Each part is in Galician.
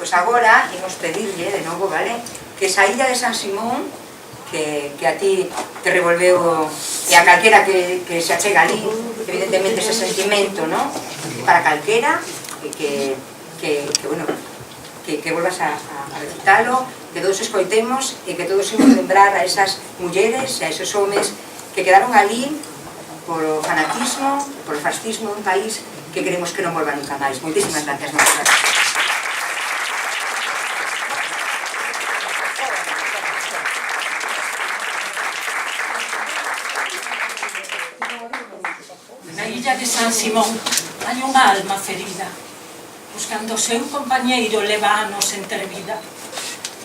Pois agora, imos pedirlle de novo, vale? Que esa illa de San Simón, que a ti te revolveu, e a calquera que se achega ali, evidentemente ese sentimento, non? Para calquera, que volvas a recitalo, que todos escoitemos e que todos imos lembrar a esas mulleres e a esos homes que quedaron ali polo fanatismo, polo fascismo dun país que queremos que non volva nunca máis. Moitísimas gracias, moitas gracias. Na illa de San Simón hai unha alma ferida, buscando o seu compañeiro leva anos entrevida.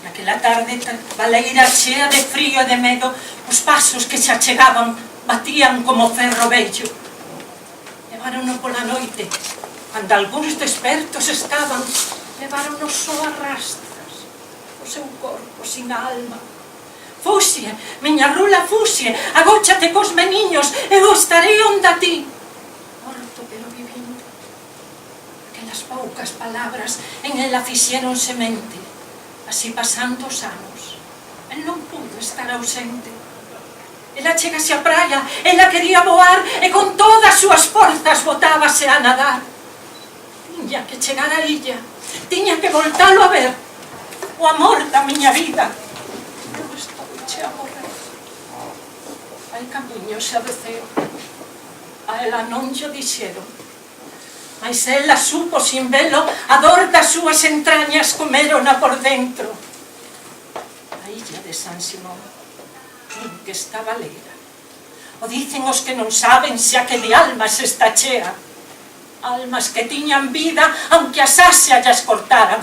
Naquela tarde baleira chea de frío e de medo, os pasos que se achegaban batían como ferro vello. Levárono pola noite, cando algúns despertos estaban, levárono só a rastras, o seu corpo sin alma. Fuxie, miña rula, fuxie, agóchate cos meniños, eu estarei onde a ti. Morto pero vivindo. Aquelas poucas palabras en ela fixeron semente. Así pasando os anos, el non pudo estar ausente. Ela chegase á praia, ela quería voar e con todas as súas forzas botábase a nadar. Tiña que chegar á illa, tiña que voltalo a ver. O amor da miña vida. Eu estou che a morrer. Hai camiños xa de ceo. A ela non xo dixeron. Mas ela supo sin velo a dor das súas entrañas comerona por dentro. A illa de San Simón, en que está baleira. O dicen os que non saben se a que de almas está chea. Almas que tiñan vida, aunque as asias llas cortaran.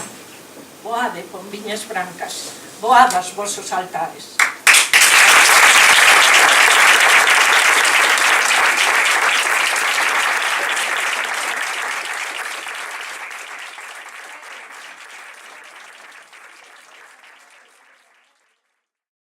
Voade con viñas brancas, voad aos vosos altares.